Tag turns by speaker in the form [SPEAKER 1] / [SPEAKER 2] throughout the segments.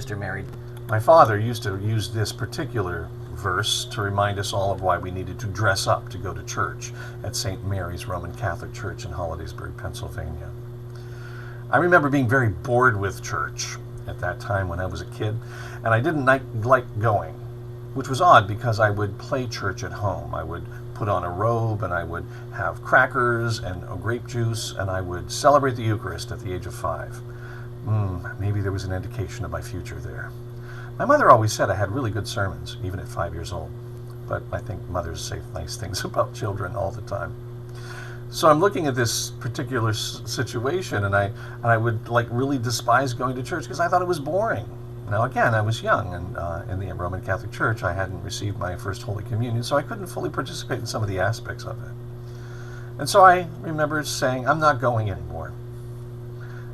[SPEAKER 1] sister married.
[SPEAKER 2] My father used to use this particular verse to remind us all of why we needed to dress up to go to church at St. Mary's Roman Catholic Church in Hollidaysburg, Pennsylvania. I remember being very bored with church at that time when I was a kid, and I didn't like going, which was odd because I would play church at home. I would put on a robe and I would have crackers and a grape juice, and I would celebrate the Eucharist at the age of 5. Maybe there was an indication of my future there. My mother always said I had really good sermons, even at 5 years old. But I think mothers say nice things about children all the time. So I'm looking at this particular situation, and I would really despise going to church because I thought it was boring. Now again, I was young, and in the Roman Catholic Church I hadn't received my first Holy Communion, so I couldn't fully participate in some of the aspects of it. And so I remember saying, I'm not going anymore.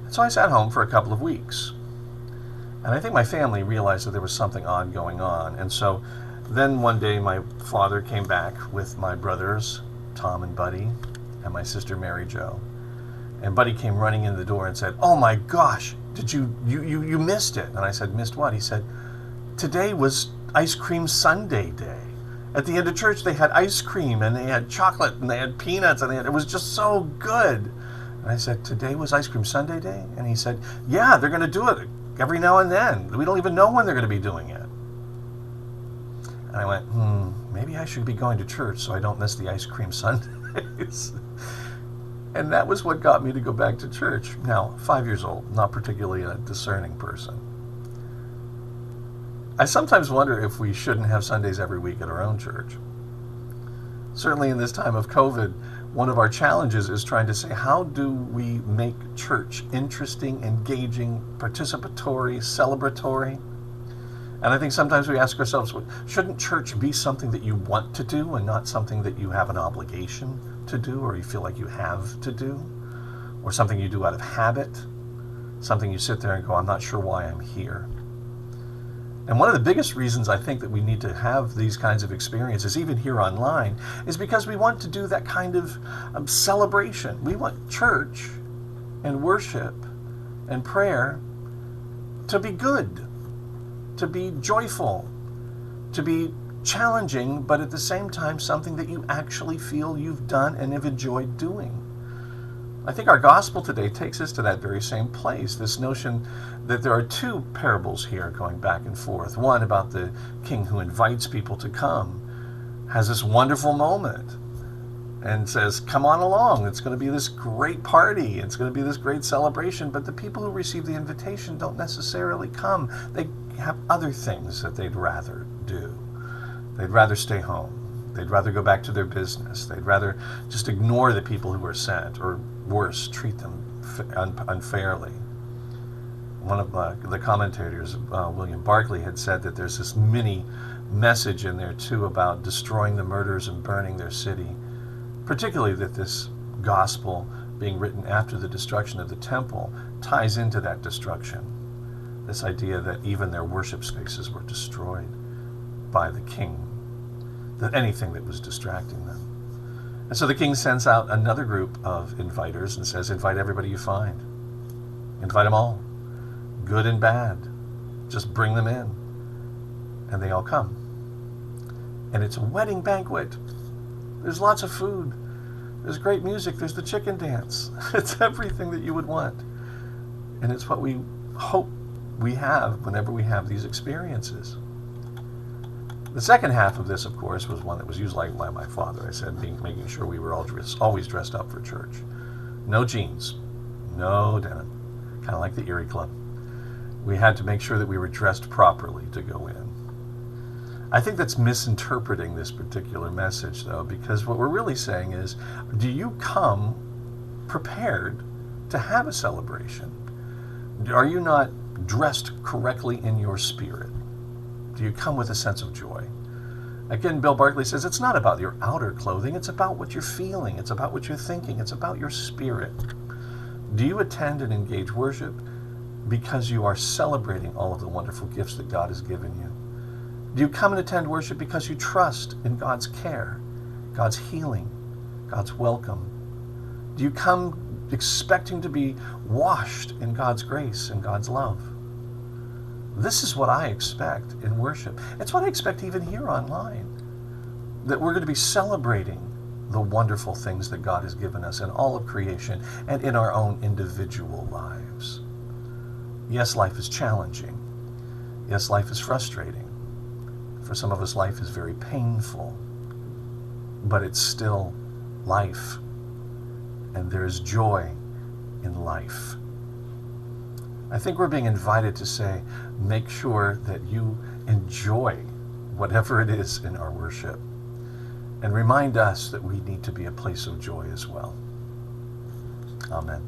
[SPEAKER 2] And so I sat home for a couple of weeks. And I think my family realized that there was something odd going on. And so then one day my father came back with my brothers, Tom and Buddy, and my sister Mary Jo. And Buddy came running in the door and said, "Oh my gosh, did you missed it?" And I said, "Missed what?" He said, "Today was Ice Cream Sunday day. At the end of church they had ice cream and they had chocolate and they had peanuts and it was just so good." And I said, "Today was Ice Cream Sunday day?" And he said, "Yeah, they're going to do it every now and then. We don't even know when they're going to be doing it." And I went, maybe I should be going to church so I don't miss the Ice Cream Sundays. And that was what got me to go back to church. Now, 5 years old, not particularly a discerning person. I sometimes wonder if we shouldn't have Sundays every week at our own church. Certainly in this time of COVID, one of our challenges is trying to say, how do we make church interesting, engaging, participatory, celebratory? And I think sometimes we ask ourselves, shouldn't church be something that you want to do and not something that you have an obligation to do or you feel like you have to do? Or something you do out of habit? Something you sit there and go, I'm not sure why I'm here. And one of the biggest reasons I think that we need to have these kinds of experiences, even here online, is because we want to do that kind of celebration. We want church and worship and prayer to be good, to be joyful, to be challenging, but at the same time something that you actually feel you've done and have enjoyed doing. I think our gospel today takes us to that very same place, this notion that there are two parables here going back and forth. One about the king who invites people to come, has this wonderful moment and says, come on along, it's going to be this great party, it's going to be this great celebration, but the people who receive the invitation don't necessarily come. They have other things that they'd rather do. They'd rather stay home. They'd rather go back to their business. They'd rather just ignore the people who are sent, or worse, treat them unfairly. One of the commentators, William Barclay, had said that there's this mini message in there too about destroying the murderers and burning their city, particularly that this gospel being written after the destruction of the temple ties into that destruction. This idea that even their worship spaces were destroyed by the king, that anything that was distracting them. And so the king sends out another group of inviters and says, invite everybody you find. Invite them all, good and bad. Just bring them in. And they all come. And it's a wedding banquet. There's lots of food. There's great music. There's the chicken dance. It's everything that you would want. And it's what we hope we have whenever we have these experiences. The second half of this, of course, was one that was used like by my father. I said, making sure we were always dressed up for church. No jeans, no denim, kind of like the Erie Club. We had to make sure that we were dressed properly to go in. I think that's misinterpreting this particular message, though, because what we're really saying is, do you come prepared to have a celebration? Are you not dressed correctly in your spirit? Do you come with a sense of joy? Again, Bill Barclay says it's not about your outer clothing, it's about what you're feeling, it's about what you're thinking, it's about your spirit. Do you attend and engage worship because you are celebrating all of the wonderful gifts that God has given you? Do you come and attend worship because you trust in God's care, God's healing, God's welcome? Do you come expecting to be washed in God's grace and God's love? This is what I expect in worship. It's what I expect even here online. That we're going to be celebrating the wonderful things that God has given us in all of creation and in our own individual lives. Yes, life is challenging. Yes, life is frustrating. For some of us, life is very painful. But it's still life. And there is joy in life. I think we're being invited to say, make sure that you enjoy whatever it is in our worship. And remind us that we need to be a place of joy as well. Amen.